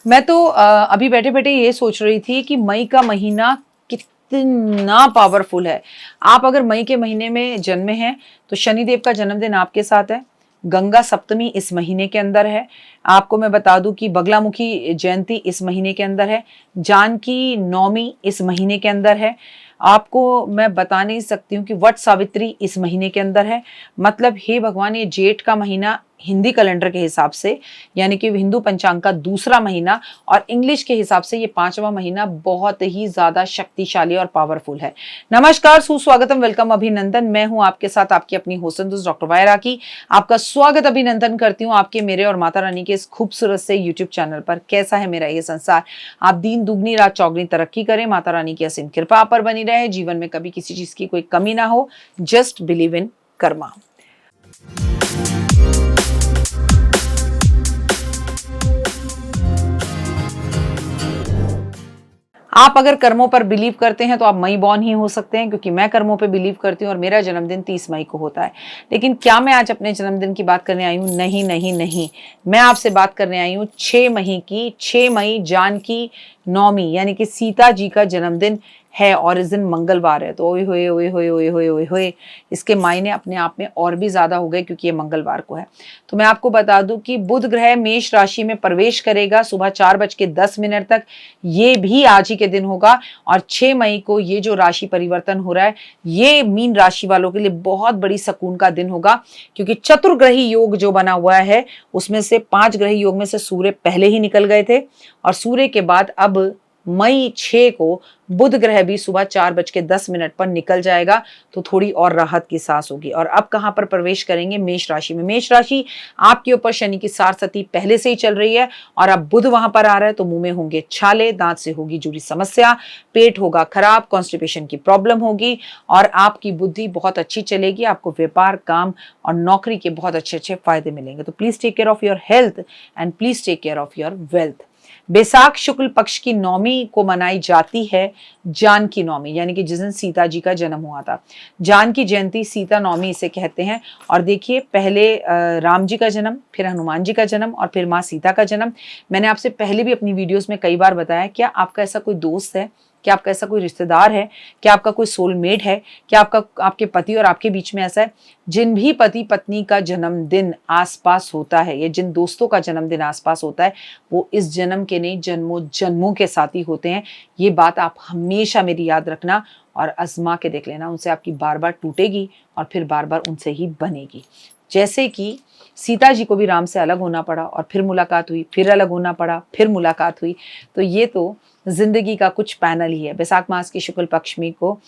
मैं तो अभी बैठे बैठे ये सोच रही थी कि मई का महीना कितना पावरफुल है। आप अगर मई के महीने में जन्मे हैं तो शनिदेव का जन्मदिन आपके साथ है। गंगा सप्तमी इस महीने के अंदर है। आपको मैं बता दूं कि बगलामुखी जयंती इस महीने के अंदर है। जानकी नवमी इस महीने के अंदर है। आपको मैं बता नहीं सकती हूँ कि वट सावित्री इस महीने के अंदर है। मतलब हे भगवान, ये जेठ का महीना हिंदी कैलेंडर के हिसाब से, यानी कि हिंदू पंचांग का दूसरा महीना, और इंग्लिश के हिसाब से ये पांचवा महीना बहुत ही ज्यादा शक्तिशाली और पावरफुल है। नमस्कार, सुस्वागतम, वेलकम, अभिनंदन। मैं हूं आपके साथ आपकी अपनी होस्ट दोस्त डॉक्टर वायरा की। आपका स्वागत अभिनंदन करती हूँ आपके, मेरे और माता रानी के इस खूबसूरत से यूट्यूब चैनल पर। कैसा है मेरा ये संसार? आप दिन दुगनी रात चौगनी तरक्की करें, माता रानी की असीम कृपा पर बनी रहे, जीवन में कभी किसी चीज की कोई कमी ना हो। Just believe in Karma. आप अगर कर्मों पर बिलीव करते हैं तो आप मई बॉर्न ही हो सकते हैं, क्योंकि मैं कर्मों पे बिलीव करती हूँ और मेरा जन्मदिन 30 मई को होता है। लेकिन क्या मैं आज अपने जन्मदिन की बात करने आई हूँ? नहीं नहीं नहीं, मैं आपसे बात करने आई हूँ 6 मई की। 6 मई जानकी नवमी, यानी कि सीता जी का जन्मदिन है और इस दिन मंगलवार है। तो ओए होए ओए होए ओए होए ओए होए, इसके मायने अपने आप में और भी ज्यादा हो गए, क्योंकि ये मंगलवार को है। तो मैं आपको बता दूं कि बुध ग्रह मेष राशि में प्रवेश करेगा सुबह 4:10 तक। ये भी आज ही के दिन होगा। और 6 मई को ये जो राशि परिवर्तन हो रहा है, ये मीन राशि वालों के लिए बहुत बड़ी सकून का दिन होगा, क्योंकि चतुर्ग्रही योग जो बना हुआ है उसमें से 5 ग्रही योग में से सूर्य पहले ही निकल गए थे, और सूर्य के बाद अब मई 6 को बुध ग्रह भी सुबह 4:10 पर निकल जाएगा। तो थोड़ी और राहत की सांस होगी। और अब कहां पर प्रवेश करेंगे? मेष राशि में। मेष राशि आपके ऊपर शनि की सारसती पहले से ही चल रही है, और अब बुध वहां पर आ रहा है। तो मुंह में होंगे छाले, दांत से होगी जुड़ी समस्या, पेट होगा खराब, कॉन्स्टिपेशन की प्रॉब्लम होगी, और आपकी बुद्धि बहुत अच्छी चलेगी। आपको व्यापार, काम और नौकरी के बहुत अच्छे अच्छे फायदे मिलेंगे। तो please take care of your health and please take care of your wealth. बैसाख शुक्ल पक्ष की नवमी को मनाई जाती है जानकी नवमी, यानी कि जिस दिन सीता जी का जन्म हुआ था। जानकी जयंती, सीता नवमी इसे कहते हैं। और देखिए, पहले राम जी का जन्म, फिर हनुमान जी का जन्म, और फिर माँ सीता का जन्म। मैंने आपसे पहले भी अपनी वीडियोस में कई बार बताया, क्या आपका ऐसा कोई दोस्त है, क्या आपका ऐसा कोई रिश्तेदार है, क्या आपका कोई सोलमेट है, क्या आपके पति और आपके बीच में ऐसा है? जिन भी पति पत्नी का जन्मदिन आसपास होता है, या जिन दोस्तों का जन्मदिन आसपास होता है, वो इस जन्म के नहीं, जन्मों जन्मों के साथी होते हैं। ये बात आप हमेशा मेरी याद रखना और आजमा के देख लेना। उनसे आपकी बार बार टूटेगी और फिर बार बार उनसे ही बनेगी। जैसे कि सीता जी को भी राम से अलग होना पड़ा, और फिर मुलाकात हुई, फिर अलग होना पड़ा, फिर मुलाकात हुई। तो ये तो जिंदगी का कुछ पैनल ही है। बैसाख मास की शुक्ल पक्ष को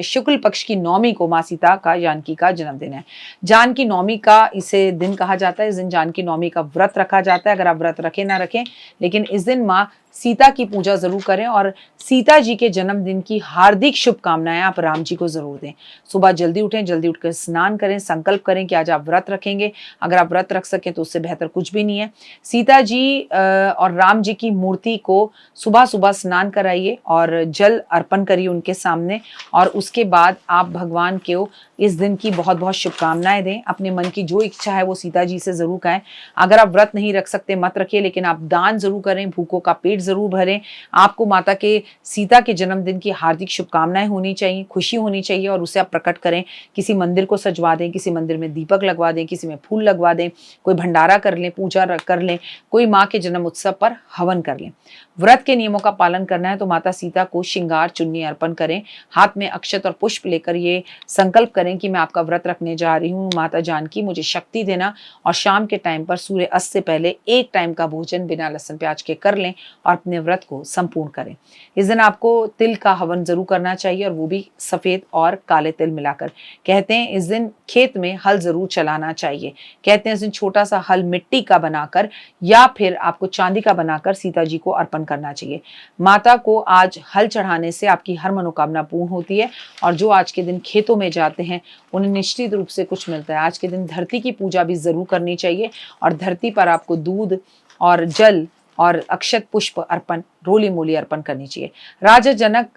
शुक्ल पक्ष की नवमी को माँ सीता का, जानकी का जन्मदिन है। जानकी नवमी का इसे दिन कहा जाता है। इस दिन जानकी नवमी का व्रत रखा जाता है। अगर आप व्रत रखें ना रखें, लेकिन इस दिन माँ सीता की पूजा जरूर करें, और सीता जी के जन्मदिन की हार्दिक शुभकामनाएं आप राम जी को जरूर दें। सुबह जल्दी उठें, जल्दी उठकर स्नान करें, संकल्प करें कि आज आप व्रत रखेंगे। अगर आप व्रत रख सकें तो उससे बेहतर कुछ भी नहीं है। सीता जी और राम जी की मूर्ति को सुबह सुबह स्नान कराइए और जल अर्पण करिए उनके सामने, और उसके बाद आप भगवान को इस दिन की बहुत बहुत शुभकामनाएं दें। अपने मन की जो इच्छा है वो सीता जी से जरूर कहें। अगर आप व्रत नहीं रख सकते मत रखिए, लेकिन आप दान जरूर करें, भूखों का पेट जरूर भरें। आपको माता के, सीता के जन्मदिन की हार्दिक शुभकामनाएं होनी चाहिए, खुशी होनी चाहिए, और उसे आप प्रकट करें। किसी मंदिर को सजवा दें, किसी मंदिर में दीपक लगवा दें, किसी में फूल लगवा दें, कोई भंडारा कर लें, पूजा कर लें, कोई माँ के जन्म उत्सव पर हवन कर लें। व्रत के नियमों का पालन करना है तो माता सीता को श्रृंगार चुन्नी अर्पण करें। हाथ में अक्षत और पुष्प लेकर ये संकल्प करें कि मैं आपका व्रत रखने जा रही हूँ, माता जानकी मुझे शक्ति देना। और शाम के टाइम पर सूर्य अस्त से पहले एक टाइम का भोजन बिना लहसुन प्याज के कर लें और अपने व्रत को संपूर्ण करें। इस दिन आपको तिल का हवन जरूर करना चाहिए, और वो भी सफेद और काले तिल मिलाकर। कहते हैं इस दिन खेत में हल जरूर चलाना चाहिए। कहते हैं इस दिन छोटा सा हल मिट्टी का बनाकर या फिर आपको चांदी का बनाकर सीता जी को अर्पण करना चाहिए। माता को आज हल चढ़ाने से आपकी हर मनोकामना पूर्ण होती है, और जो आज के दिन खेतों में जाते हैं उन्हें निश्चित रूप से कुछ मिलता है। आज के दिन धरती की पूजा भी जरूर करनी चाहिए, और धरती पर आपको दूध और जल और अक्षत पुष्प अर्पण, रोली मोली अर्पण करनी चाहिए। राजा जनक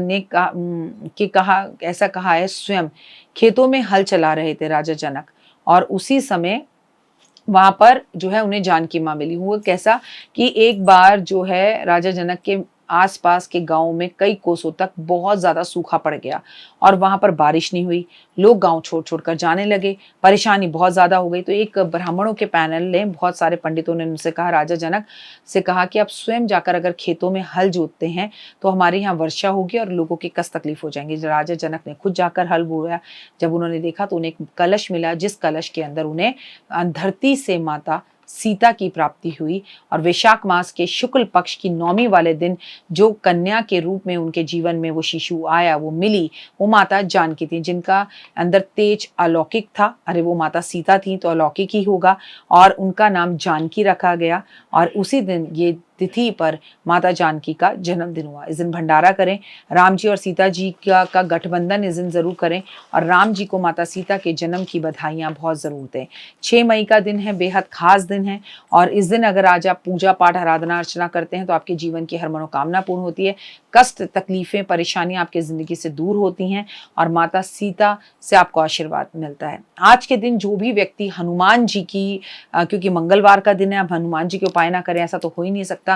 ने कहा, ऐसा कहा है, स्वयं खेतों में हल चला रहे थे राजा जनक, और उसी समय वहां पर जो है उन्हें जानकी मां मिली। हुआ कैसा कि एक बार जो है राजा जनक के आसपास के गांव में कई कोसों तक बहुत ज्यादा सूखा पड़ गया और वहां पर बारिश नहीं हुई। लोग गांव छोड़ छोड़ कर जाने लगे, परेशानी बहुत ज्यादा हो गई। तो एक ब्राह्मणों के पैनल ने, बहुत सारे पंडितों ने उनसे कहा, राजा जनक से कहा कि आप स्वयं जाकर अगर खेतों में हल जोतते हैं तो हमारे यहाँ वर्षा होगी और लोगों की कष्ट तकलीफ हो जाएंगी। राजा जनक ने खुद जाकर हल बोया। जब उन्होंने देखा तो उन्हें एक कलश मिला, जिस कलश के अंदर उन्हें धरती से माता सीता की प्राप्ति हुई। और वैशाख मास के शुक्ल पक्ष की नौमी वाले दिन जो कन्या के रूप में उनके जीवन में वो शिशु आया, वो मिली, वो माता जानकी थी, जिनका अंदर तेज अलौकिक था। अरे वो माता सीता थी तो अलौकिक ही होगा, और उनका नाम जानकी रखा गया। और उसी दिन, ये तिथि पर माता जानकी का जन्मदिन हुआ। इस दिन भंडारा करें, राम जी और सीता जी का गठबंधन इस दिन जरूर करें, और राम जी को माता सीता के जन्म की बधाइयां बहुत जरूर दें। 6 मई का दिन है, बेहद खास दिन है, और इस दिन अगर आज आप पूजा पाठ आराधना अर्चना करते हैं तो आपके जीवन की हर मनोकामना पूर्ण होती है, कष्ट तकलीफें परेशानियां आपकी जिंदगी से दूर होती हैं, और माता सीता से आपको आशीर्वाद मिलता है। आज के दिन जो भी व्यक्ति हनुमान जी की, क्योंकि मंगलवार का दिन है, अब हनुमान जी के उपाय ना करें ऐसा तो हो ही नहीं सकता।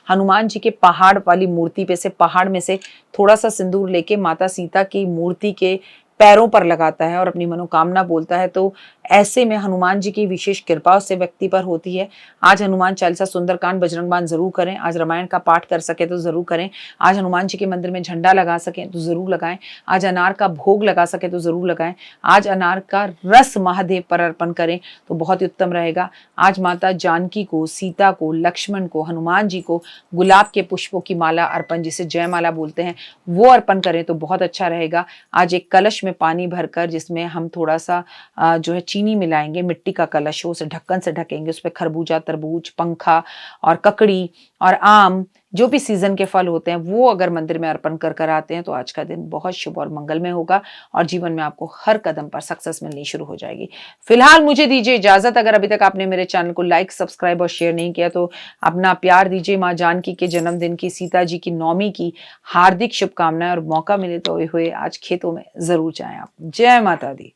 हनुमान जी के पहाड़ वाली मूर्ति पे से, पहाड़ में से थोड़ा सा सिंदूर लेके माता सीता की मूर्ति के पैरों पर लगाता है और अपनी मनोकामना बोलता है, तो ऐसे में हनुमान जी की विशेष कृपा उससे व्यक्ति पर होती है। आज हनुमान चालीसा, सुंदरकांड, बजरंग बाण जरूर करें। आज रामायण का पाठ कर सके तो जरूर करें। आज हनुमान जी के मंदिर में झंडा लगा सकें तो जरूर लगाएं। आज अनार का भोग लगा सके तो जरूर लगाएं। आज अनार का रस महादेव पर अर्पण करें तो बहुत ही उत्तम रहेगा। आज माता जानकी को, सीता को, लक्ष्मण को, हनुमान जी को गुलाब के पुष्पों की माला अर्पण, जिसे जयमाला बोलते हैं, वो अर्पण करें तो बहुत अच्छा रहेगा। आज एक कलश में पानी भरकर, जिसमें हम थोड़ा सा जो है चीनी मिलाएंगे, मिट्टी का कलश हो, उसे ढक्कन से ढकेंगे, उस पर खरबूजा, तरबूज, पंखा और ककड़ी और आम, जो भी सीजन के फल होते हैं, वो अगर मंदिर में अर्पण कर आते हैं तो आज का दिन बहुत शुभ और मंगलमय होगा, और जीवन में आपको हर कदम पर सक्सेस मिलनी शुरू हो जाएगी। फिलहाल मुझे दीजिए इजाजत। अगर अभी तक आपने मेरे चैनल को लाइक, सब्सक्राइब और शेयर नहीं किया तो अपना प्यार दीजिए। माँ जानकी के जन्मदिन की, सीता जी की नौमी की हार्दिक शुभकामनाएं, और मौका मिले तो हुए आज खेतों में जरूर जाएं आप। जय माता दी।